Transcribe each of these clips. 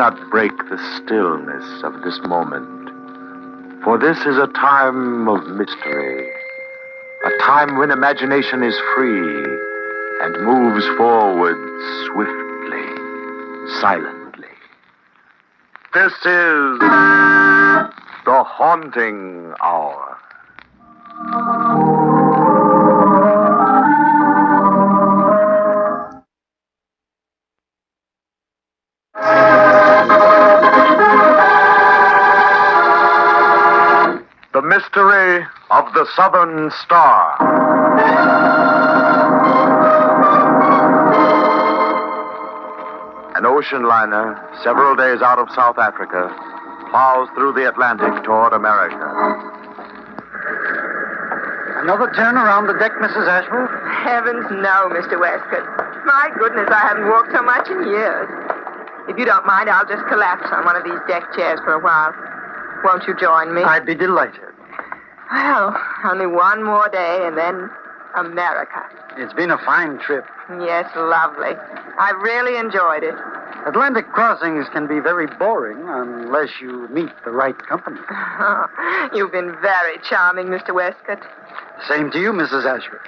not break the stillness of this moment, for this is a time of mystery, a time when imagination is free and moves forward swiftly, silently. This is the Haunting Hour. The Mystery of the Southern Star. An ocean liner, several days out of South Africa, plows through the Atlantic toward America. Another turn around the deck, Mrs. Ashworth? Heavens, no, Mr. Westcott. My goodness, I haven't walked so much in years. If you don't mind, I'll just collapse on one of these deck chairs for a while. Won't you join me? I'd be delighted. Well, only one more day and then America. It's been a fine trip. Yes, lovely. I really enjoyed it. Atlantic crossings can be very boring unless you meet the right company. You've been very charming, Mr. Westcott. Same to you, Mrs. Ashworth.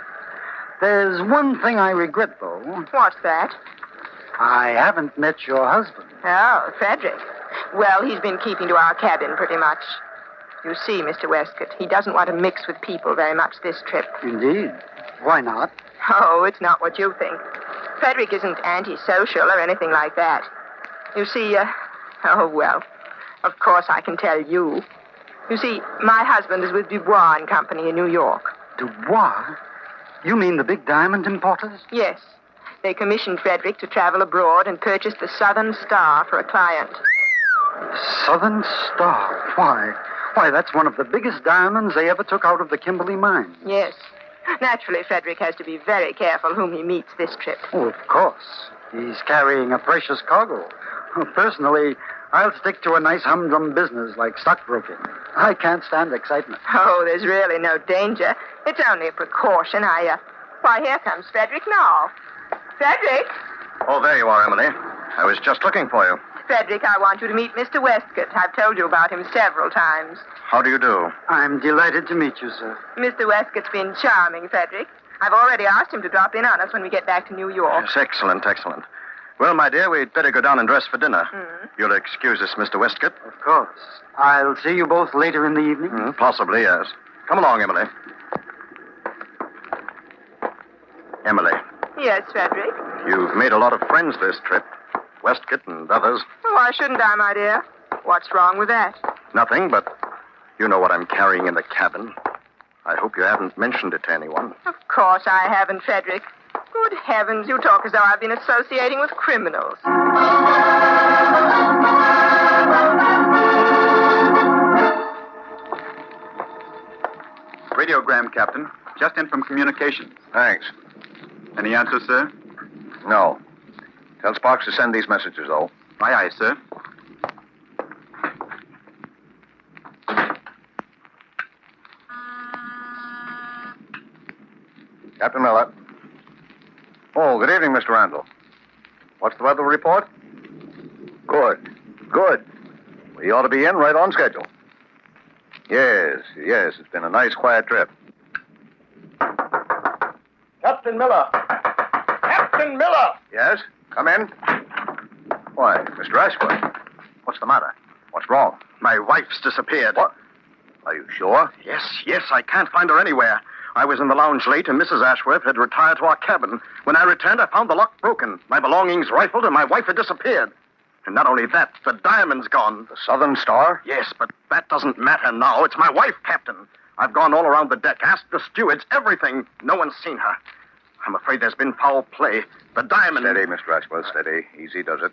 There's one thing I regret, though. What's that? I haven't met your husband. Oh, Frederick. Well, he's been keeping to our cabin pretty much. You see, Mr. Westcott, he doesn't want to mix with people very much this trip. Indeed. Why not? Oh, it's not what you think. Frederick isn't antisocial or anything like that. You see, oh, well, of course I can tell you. You see, my husband is with Dubois and Company in New York. Dubois? You mean the big diamond importers? Yes. They commissioned Frederick to travel abroad and purchase the Southern Star for a client. Southern Star? Why, that's one of the biggest diamonds they ever took out of the Kimberley mine. Yes. Naturally, Frederick has to be very careful whom he meets this trip. Oh, of course. He's carrying a precious cargo. Personally, I'll stick to a nice humdrum business like stockbroking. I can't stand excitement. Oh, there's really no danger. It's only a precaution. Why, here comes Frederick now. Frederick? Oh, there you are, Emily. I was just looking for you. Frederick, I want you to meet Mr. Westcott. I've told you about him several times. How do you do? I'm delighted to meet you, sir. Mr. Westcott's been charming, Frederick. I've already asked him to drop in on us when we get back to New York. Yes, excellent, excellent. Well, my dear, we'd better go down and dress for dinner. You'll excuse us, Mr. Westcott? Of course. I'll see you both later in the evening. Possibly, yes. Come along, Emily. Emily, Yes, Frederick. you've made a lot of friends this trip. Westcott and others. Well, why shouldn't I, my dear? What's wrong with that? Nothing, but you know what I'm carrying in the cabin. I hope you haven't mentioned it to anyone. Of course I haven't, Frederick. Good heavens, you talk as though I've been associating with criminals. Radiogram, Captain. Just in from communications. Thanks. Any answer, sir? No. Tell Sparks to send these messages, though. Aye, aye, sir. Captain Miller. Oh, good evening, Mr. Randall. What's the weather report? Good. Good. We ought to be in right on schedule. Yes, it's been a nice, quiet trip. Captain Miller! Captain Miller! Yes? Come in. Why, Mr. Ashworth, what's the matter? What's wrong? My wife's disappeared. What? Are you sure? Yes, I can't find her anywhere. I was in the lounge late, and Mrs. Ashworth had retired to our cabin. When I returned, I found the lock broken, my belongings rifled, and my wife had disappeared. And not only that, the diamond's gone. The Southern Star? Yes, but that doesn't matter now. It's my wife, Captain. I've gone all around the deck, asked the stewards, everything. No one's seen her. I'm afraid there's been foul play. The diamond... Steady, Mr. Ashworth, steady. Easy does it.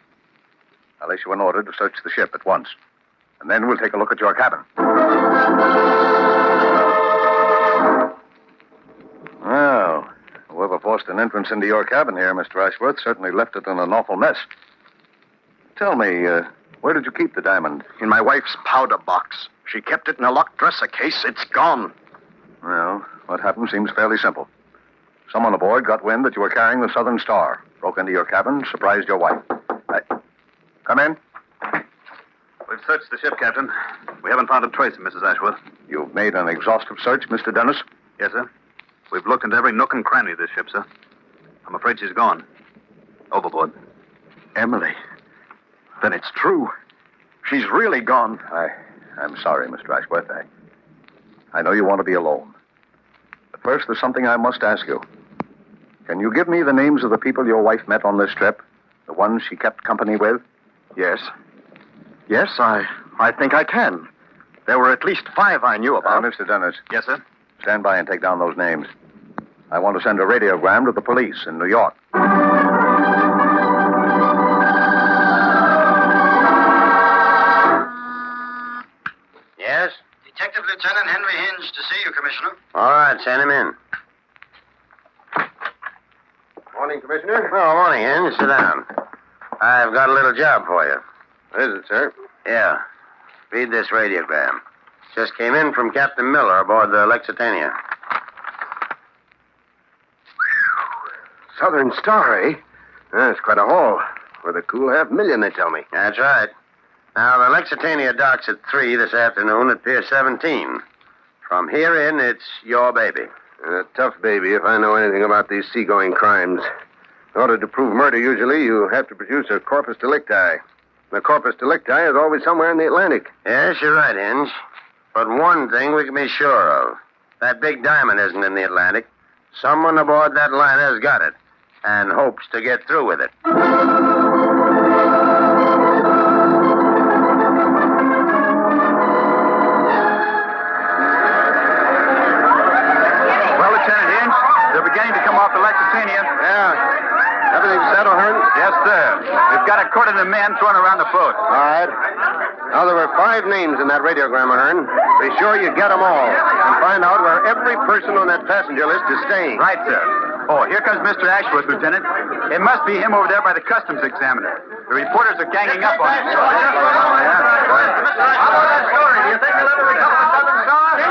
I'll issue an order to search the ship at once. And then we'll take a look at your cabin. Well, whoever forced an entrance into your cabin here, Mr. Ashworth, certainly left it in an awful mess. Tell me, where did you keep the diamond? In my wife's powder box. She kept it in a locked dresser case. It's gone. Well, what happened seems fairly simple. Someone aboard got wind that you were carrying the Southern Star, broke into your cabin, surprised your wife. Come in. We've searched the ship, Captain. We haven't found a trace of Mrs. Ashworth. You've made an exhaustive search, Mr. Dennis? Yes, sir. We've looked into every nook and cranny of this ship, sir. I'm afraid she's gone. Overboard. Emily. Then it's true. She's really gone. I'm sorry, Mr. Ashworth. I know you want to be alone. But first, there's something I must ask you. Can you give me the names of the people your wife met on this trip? The ones she kept company with? Yes. Yes, I think I can. There were at least 5 I knew about. Mr. Dennis. Yes, sir. Stand by and take down those names. I want to send a radiogram to the police in New York. Yes? Detective Lieutenant Henry Hinge to see you, Commissioner. All right, send him in. Morning, Commissioner. Oh, morning, Hinge. Sit down. I've got a little job for you. What is it, sir? Yeah. Read this radiogram. Just came in from Captain Miller aboard the Lexitania. Southern Star, eh? That's quite a haul. With a cool $500,000, they tell me. That's right. Now, the Lexitania docks at 3 this afternoon at Pier 17. From here in, it's your baby. A tough baby if I know anything about these seagoing crimes. In order to prove murder, usually, you have to produce a corpus delicti. The corpus delicti is always somewhere in the Atlantic. Yes, you're right, Hinge. But one thing we can be sure of. That big diamond isn't in the Atlantic. Someone aboard that liner has got it and hopes to get through with it. Well, Lieutenant Hinge, they're beginning to come off the Lexitania. Yeah. Everything set, O'Hearn? Yes, sir. We've got a quarter of the men thrown around the boat. All right. Now, there were 5 names in that radiogram, O'Hearn. Be sure you get them all and find out where every person on that passenger list is staying. Right, sir. Oh, here comes Mr. Ashworth, Lieutenant. It must be him over there by the customs examiner. The reporters are ganging up on him. How about that story? Do you think you'll ever recover the Southern Star?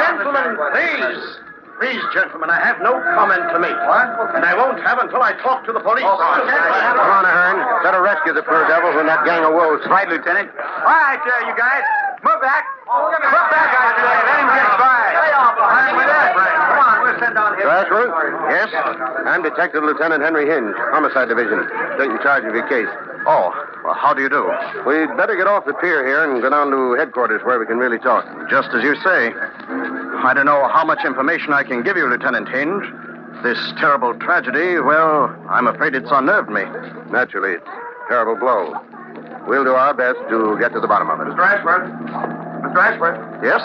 Gentlemen, please. Please, gentlemen, I have no comment to make. What? And I won't have until I talk to the police. Come on, Ahern. Better rescue the poor devil from that gang of wolves. Right, Lieutenant. All right, you guys. Move back. Move back, I say. Let him get by. Stay off, I'm with that. Come on, we'll send down here. Ashworth? Yes? I'm Detective Lieutenant Henry Hinge, Homicide Division, taking charge of your case. Oh, well, how do you do? We'd better get off the pier here and go down to headquarters where we can really talk. Just as you say. I don't know how much information I can give you, Lieutenant Hinge. This terrible tragedy, well, I'm afraid it's unnerved me. Naturally, it's a terrible blow. We'll do our best to get to the bottom of it. Mr. Ashworth? Mr. Ashworth? Yes?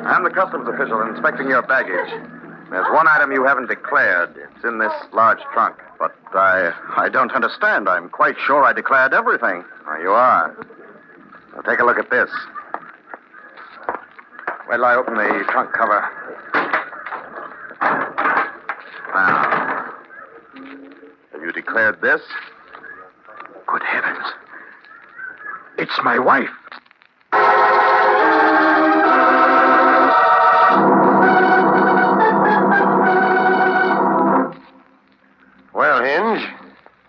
I'm the customs official inspecting your baggage. There's one item you haven't declared. It's in this large trunk. But I don't understand. I'm quite sure I declared everything. You are. Now take a look at this. Wait till I open the trunk cover. Now, have you declared this? Good heavens. It's my wife. Well, Hinge,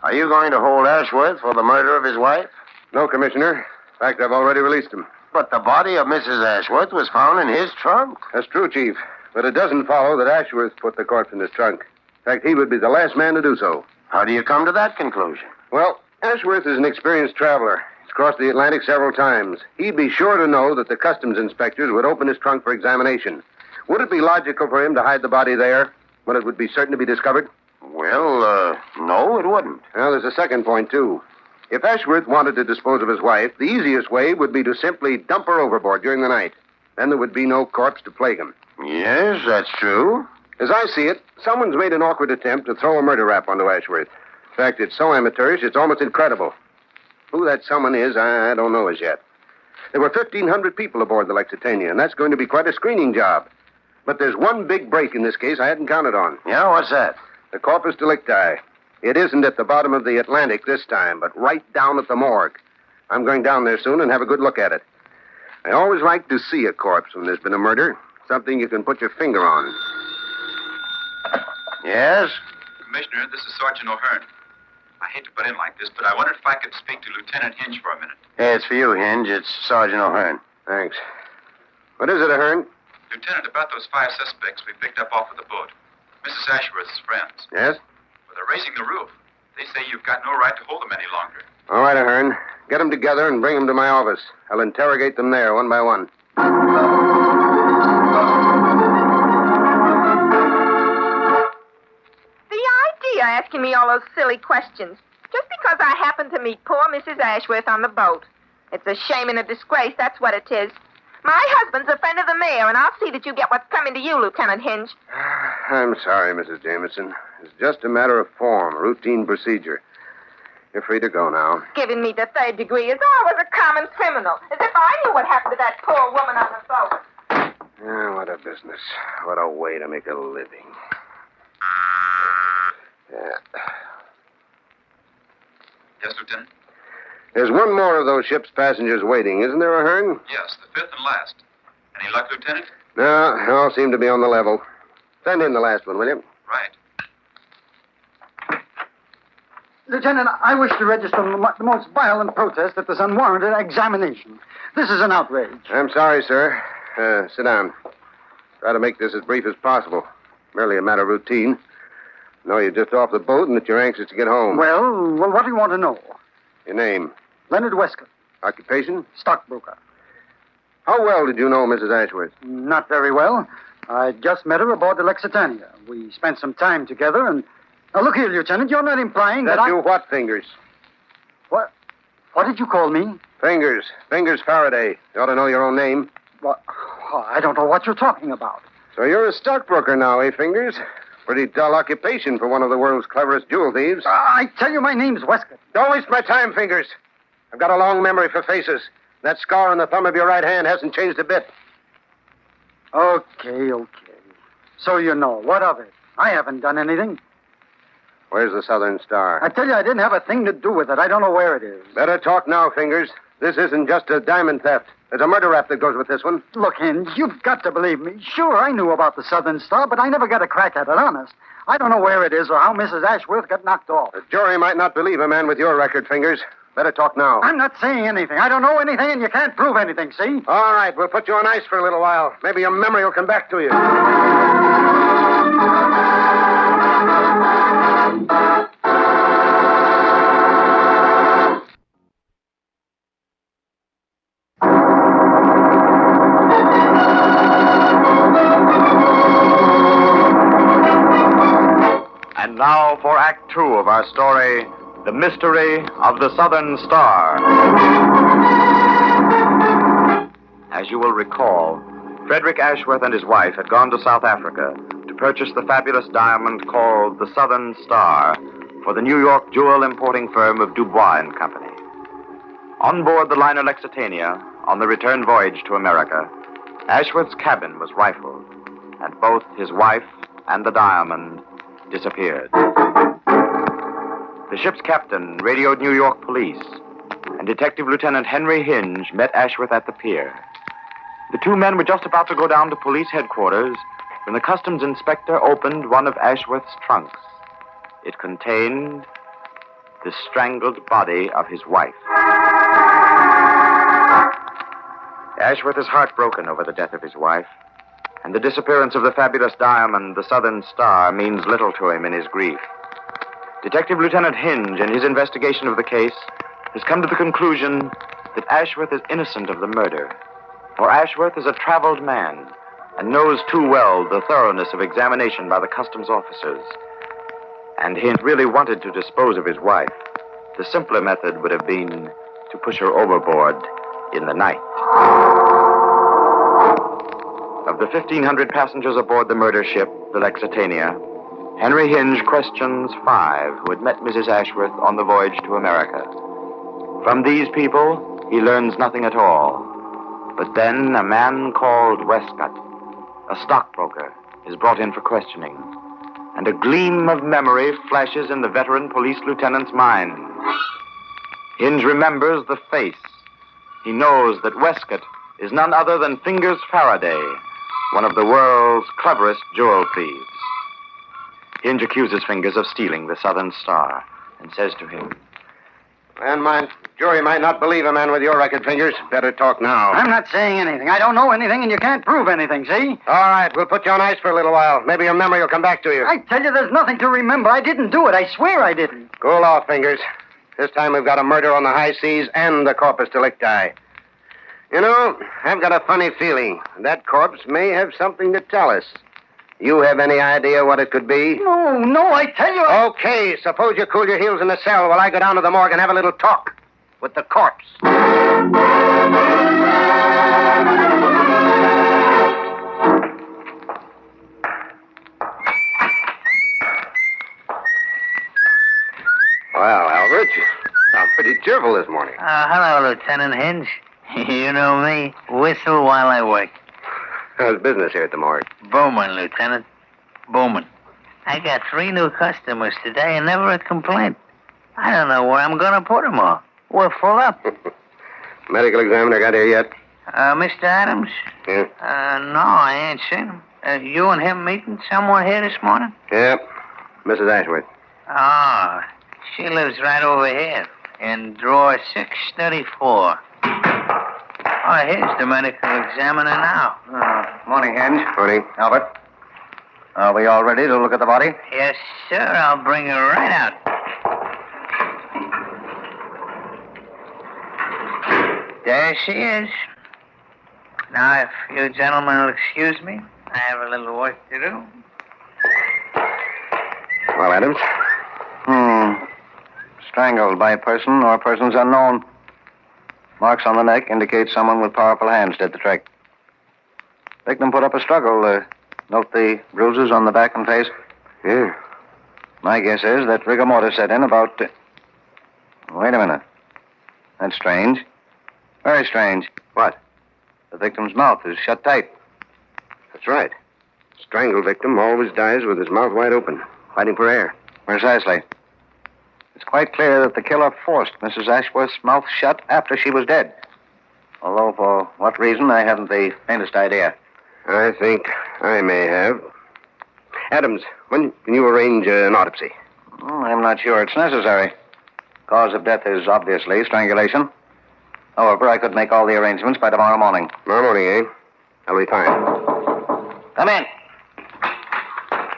are you going to hold Ashworth for the murder of his wife? No, Commissioner. In fact, I've already released him. But the body of Mrs. Ashworth was found in his trunk. That's true, Chief. But it doesn't follow that Ashworth put the corpse in his trunk. In fact, he would be the last man to do so. How do you come to that conclusion? Well, Ashworth is an experienced traveler. He's crossed the Atlantic several times. He'd be sure to know that the customs inspectors would open his trunk for examination. Would it be logical for him to hide the body there when it would be certain to be discovered? Well, no, it wouldn't. Well, there's a second point, too. If Ashworth wanted to dispose of his wife, the easiest way would be to simply dump her overboard during the night. Then there would be no corpse to plague him. Yes, that's true. As I see it, someone's made an awkward attempt to throw a murder rap onto Ashworth. In fact, it's so amateurish, it's almost incredible. Who that someone is, I don't know as yet. There were 1,500 people aboard the Lexitania, and that's going to be quite a screening job. But there's one big break in this case I hadn't counted on. Yeah, what's that? The corpus delicti. It isn't at the bottom of the Atlantic this time, but right down at the morgue. I'm going down there soon and have a good look at it. I always like to see a corpse when there's been a murder. Something you can put your finger on. Yes? Commissioner, this is Sergeant O'Hearn. I hate to butt in like this, but I wondered if I could speak to Lieutenant Hinge for a minute. Hey, it's for you, Hinge. It's Sergeant O'Hearn. Thanks. What is it, Ahern? Lieutenant, about those 5 suspects we picked up off of the boat. Mrs. Ashworth's friends. Yes? Well, they're raising the roof. They say you've got no right to hold them any longer. All right, Ahern. Get them together and bring them to my office. I'll interrogate them there, one by one. The idea asking me all those silly questions. Just because I happened to meet poor Mrs. Ashworth on the boat. It's a shame and a disgrace, that's what it is. My husband's a friend of the mayor, and I'll see that you get what's coming to you, Lieutenant Hinge. I'm sorry, Mrs. Jameson. It's just a matter of form, routine procedure. You're free to go now. Giving me the 3rd degree as though I was a common criminal. As if I knew what happened to that poor woman on the boat. Yeah, what a business. What a way to make a living. Yeah. Yes, Lieutenant? There's one more of those ship's passengers waiting, isn't there, Ahern? Yes, the 5th and last. Any luck, Lieutenant? No, they all seem to be on the level. Send in the last one, will you? Right. Lieutenant, I wish to register the most violent protest at this unwarranted examination. This is an outrage. I'm sorry, sir. Sit down. Try to make this as brief as possible. Merely a matter of routine. Know you're just off the boat and that you're anxious to get home. Well, what do you want to know? Your name? Leonard Westcott, Occupation? stockbroker. How well did you know Mrs. Ashworth? Not very well. I just met her aboard the Lexitania. We spent some time together, and... Now, look here, Lieutenant, you're not implying that You what, Fingers? What? What did you call me? Fingers. Fingers Faraday. You ought to know your own name. What? Oh, I don't know what you're talking about. So you're a stockbroker now, eh, Fingers? Pretty dull occupation for one of the world's cleverest jewel thieves. I tell you, my name's Westcott. Don't waste my time, Fingers. I've got a long memory for faces. That scar on the thumb of your right hand hasn't changed a bit. Okay. So you know. What of it? I haven't done anything. Where's the Southern Star? I tell you, I didn't have a thing to do with it. I don't know where it is. Better talk now, Fingers. This isn't just a diamond theft. There's a murder rap that goes with this one. Look, Hinge, you've got to believe me. Sure, I knew about the Southern Star, but I never got a crack at it, honest. I don't know where it is or how Mrs. Ashworth got knocked off. The jury might not believe a man with your record, Fingers. Better talk now. I'm not saying anything. I don't know anything, and you can't prove anything, see? All right, we'll put you on ice for a little while. Maybe your memory will come back to you. And now for Act Two of our story, The Mystery of the Southern Star. As you will recall, Frederick Ashworth and his wife had gone to South Africa to purchase the fabulous diamond called the Southern Star for the New York jewel importing firm of Dubois and Company. On board the liner Lexitania, on the return voyage to America, Ashworth's cabin was rifled, and both his wife and the diamond disappeared. The ship's captain radioed New York police, and Detective Lieutenant Henry Hinge met Ashworth at the pier. The two men were just about to go down to police headquarters when the customs inspector opened one of Ashworth's trunks. It contained the strangled body of his wife. Ashworth is heartbroken over the death of his wife, and the disappearance of the fabulous diamond, the Southern Star, means little to him in his grief. Detective Lieutenant Hinge, in his investigation of the case, has come to the conclusion that Ashworth is innocent of the murder. For Ashworth is a traveled man and knows too well the thoroughness of examination by the customs officers. And Hinge really wanted to dispose of his wife. The simpler method would have been to push her overboard in the night. Of the 1,500 passengers aboard the murder ship, the Lexitania, Henry Hinge questions 5 who had met Mrs. Ashworth on the voyage to America. From these people, he learns nothing at all. But then a man called Westcott, a stockbroker, is brought in for questioning. And a gleam of memory flashes in the veteran police lieutenant's mind. Hinge remembers the face. He knows that Westcott is none other than Fingers Faraday, one of the world's cleverest jewel thieves. Hinge accuses Fingers of stealing the Southern Star, and says to him, And jury might not believe a man with your record fingers. Better talk now. I'm not saying anything. I don't know anything, and you can't prove anything, see? All right, we'll put you on ice for a little while. Maybe your memory will come back to you. I tell you, there's nothing to remember. I didn't do it. I swear I didn't. Cool off, Fingers. This time we've got a murder on the high seas and the corpus delicti. You know, I've got a funny feeling. That corpse may have something to tell us. You have any idea what it could be? No, I tell you... Okay, suppose you cool your heels in the cell while I go down to the morgue and have a little talk with the corpse. Well, Albert, you sound pretty cheerful this morning. Hello, Lieutenant Hinge. You know me. Whistle while I work. How's business here at the morgue? Bowman, Lieutenant. Bowman. I got 3 new customers today and never a complaint. I don't know where I'm going to put them all. We're full up. Medical examiner got here yet? Mr. Adams? Yeah. No, I ain't seen him. You and him meeting somewhere here this morning? Yep. Mrs. Ashworth. Oh, she lives right over here in drawer 634. Oh, here's the medical examiner now. Morning, Hinge. Morning. Albert. Are we all ready to look at the body? Yes, sir. I'll bring her right out. There she is. Now, if you gentlemen will excuse me, I have a little work to do. Well, Adams? Strangled by a person or persons unknown. Marks on the neck indicate someone with powerful hands did the trick. Victim put up a struggle. Note the bruises on the back and face. Yeah. My guess is that rigor mortis set in about... Wait a minute. That's strange. Very strange. What? The victim's mouth is shut tight. That's right. Strangled victim always dies with his mouth wide open, fighting for air. Precisely. It's quite clear that the killer forced Mrs. Ashworth's mouth shut after she was dead. Although for what reason, I haven't the faintest idea. I think I may have. Adams, when can you arrange an autopsy? I'm not sure it's necessary. Cause of death is obviously strangulation. However, I could make all the arrangements by tomorrow morning. Tomorrow morning, eh? That'll be fine. Come in.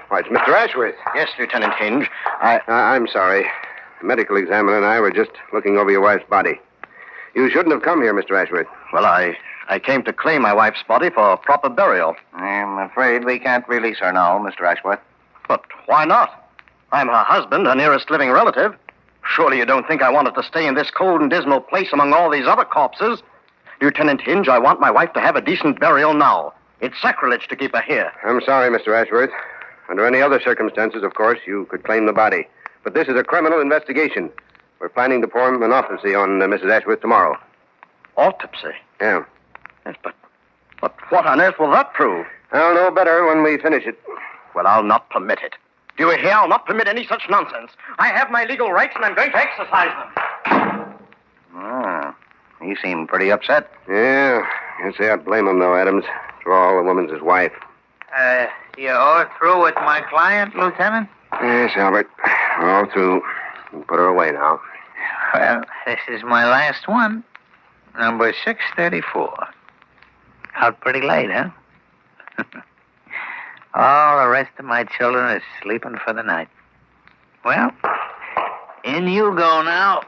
Why, it's Mr. Ashworth. Yes, Lieutenant Hinge. I'm sorry. The medical examiner and I were just looking over your wife's body. You shouldn't have come here, Mr. Ashworth. Well, I came to claim my wife's body for proper burial. I'm afraid we can't release her now, Mr. Ashworth. But why not? I'm her husband, her nearest living relative. Surely you don't think I wanted to stay in this cold and dismal place among all these other corpses? Lieutenant Hinge, I want my wife to have a decent burial now. It's sacrilege to keep her here. I'm sorry, Mr. Ashworth. Under any other circumstances, of course, you could claim the body. But this is a criminal investigation. We're planning to perform an autopsy on Mrs. Ashworth tomorrow. Autopsy? Yeah. Yes, but what on earth will that prove? I'll know better when we finish it. Well, I'll not permit it. Do you hear? I'll not permit any such nonsense. I have my legal rights, and I'm going to exercise them. You seem pretty upset. Yeah. Can't say I blame him, though, Adams. After all, the woman's his wife. You all through with my client, Lieutenant? Yes, Albert. All through. You can put her away now. Well, this is my last one. Number 634. Out pretty late, huh? All the rest of my children are sleeping for the night. Well, in you go now.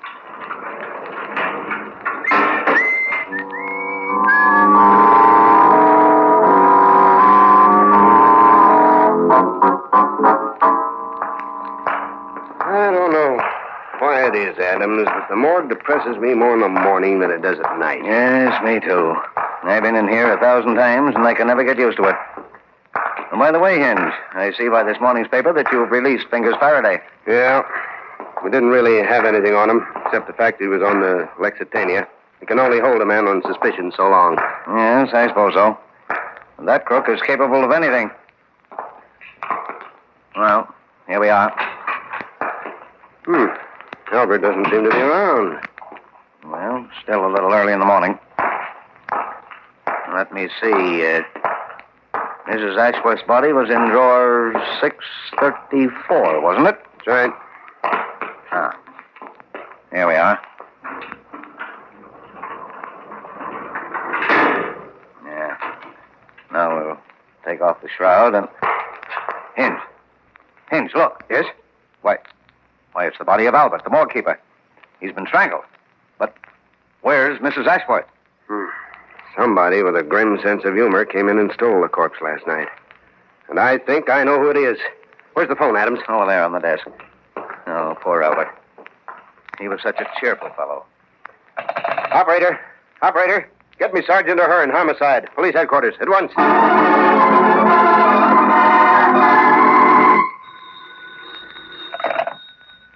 I don't know why it is, Adams, but the morgue depresses me more in the morning than it does at night. Yes, me too. I've been in here 1,000 times, and I can never get used to it. And by the way, Hinge, I see by this morning's paper that you've released Fingers Faraday. Yeah. We didn't really have anything on him, except the fact he was on the Lexitania. You can only hold a man on suspicion so long. Yes, I suppose so. And that crook is capable of anything. Well, here we are. Albert doesn't seem to be around. Well, still a little early in the morning. Let me see. Mrs. Ashworth's body was in drawer 634, wasn't it? That's right. Ah. Here we are. Yeah. Now we'll take off the shroud and... Hinge, look. Yes? Why, it's the body of Albert, the morgue keeper. He's been strangled. But where's Mrs. Ashworth? Somebody with a grim sense of humor came in and stole the corpse last night. And I think I know who it is. Where's the phone, Adams? Over there on the desk. Oh, poor Albert. He was such a cheerful fellow. Operator, get me Sergeant O'Hearn, homicide, police headquarters, at once.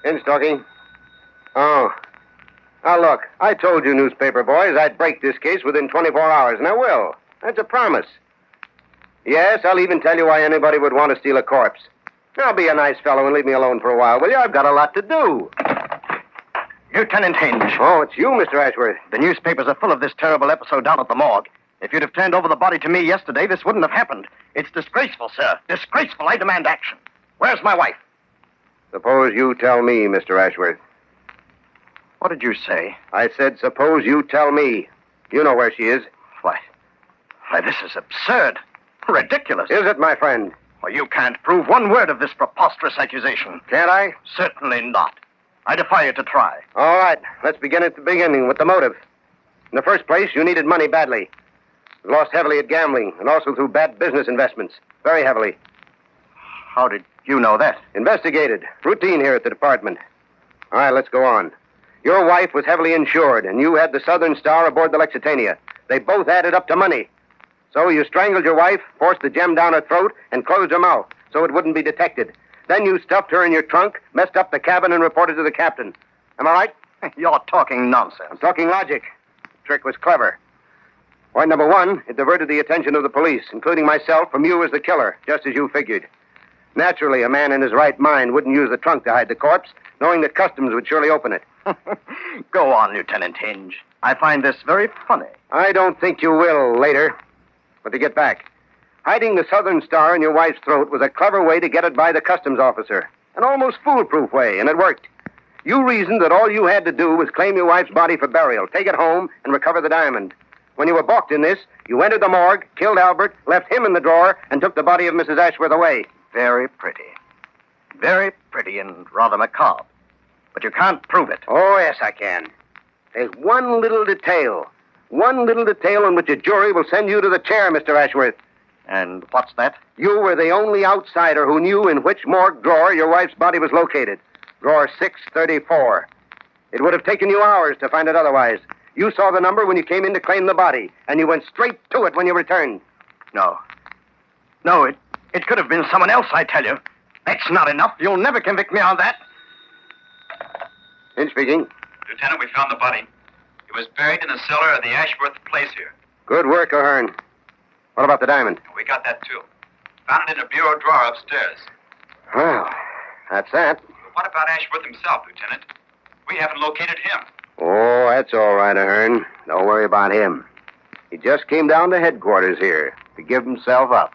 Hinge talking. Oh. Now, look, I told you newspaper boys I'd break this case within 24 hours, and I will. That's a promise. Yes, I'll even tell you why anybody would want to steal a corpse. Now, be a nice fellow and leave me alone for a while, will you? I've got a lot to do. Lieutenant Hinge. Oh, it's you, Mr. Ashworth. The newspapers are full of this terrible episode down at the morgue. If you'd have turned over the body to me yesterday, this wouldn't have happened. It's disgraceful, sir. Disgraceful. I demand action. Where's my wife? Suppose you tell me, Mr. Ashworth. What did you say? I said, suppose you tell me. You know where she is. Why, this is absurd. Ridiculous. Is it, my friend? Well, you can't prove one word of this preposterous accusation. Can't I? Certainly not. I defy you to try. All right. Let's begin at the beginning with the motive. In the first place, you needed money badly. You lost heavily at gambling and also through bad business investments. Very heavily. How did you know that? Investigated. Routine here at the department. All right, let's go on. Your wife was heavily insured, and you had the Southern Star aboard the Lexitania. They both added up to money. So you strangled your wife, forced the gem down her throat, and closed her mouth so it wouldn't be detected. Then you stuffed her in your trunk, messed up the cabin, and reported to the captain. Am I right? You're talking nonsense. I'm talking logic. The trick was clever. Point number one, it diverted the attention of the police, including myself, from you as the killer, just as you figured. Naturally, a man in his right mind wouldn't use the trunk to hide the corpse, knowing that customs would surely open it. Go on, Lieutenant Hinge. I find this very funny. I don't think you will later. But to get back, hiding the Southern Star in your wife's throat was a clever way to get it by the customs officer. An almost foolproof way, and it worked. You reasoned that all you had to do was claim your wife's body for burial, take it home, and recover the diamond. When you were balked in this, you entered the morgue, killed Albert, left him in the drawer, and took the body of Mrs. Ashworth away. Very pretty. Very pretty and rather macabre. But you can't prove it. Oh, yes, I can. There's one little detail in which a jury will send you to the chair, Mr. Ashworth. And what's that? You were the only outsider who knew in which morgue drawer your wife's body was located. Drawer 634. It would have taken you hours to find it otherwise. You saw the number when you came in to claim the body, and you went straight to it when you returned. No, it could have been someone else, I tell you. That's not enough. You'll never convict me on that. Hinge speaking. Lieutenant, we found the body. It was buried in the cellar of the Ashworth place here. Good work, O'Hearn. What about the diamond? We got that, too. Found it in a bureau drawer upstairs. Well, that's that. But what about Ashworth himself, Lieutenant? We haven't located him. Oh, that's all right, O'Hearn. Don't worry about him. He just came down to headquarters here to give himself up.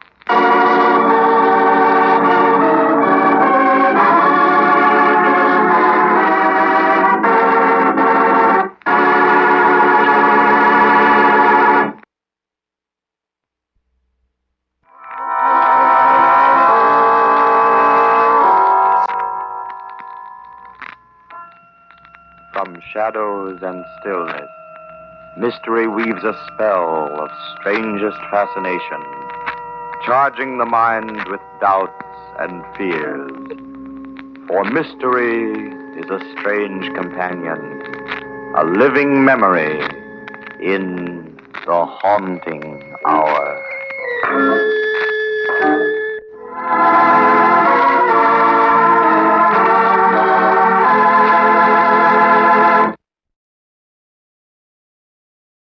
From shadows and stillness, mystery weaves a spell of strangest fascination, charging the mind with doubts and fears. For mystery is a strange companion, a living memory in the haunting hour.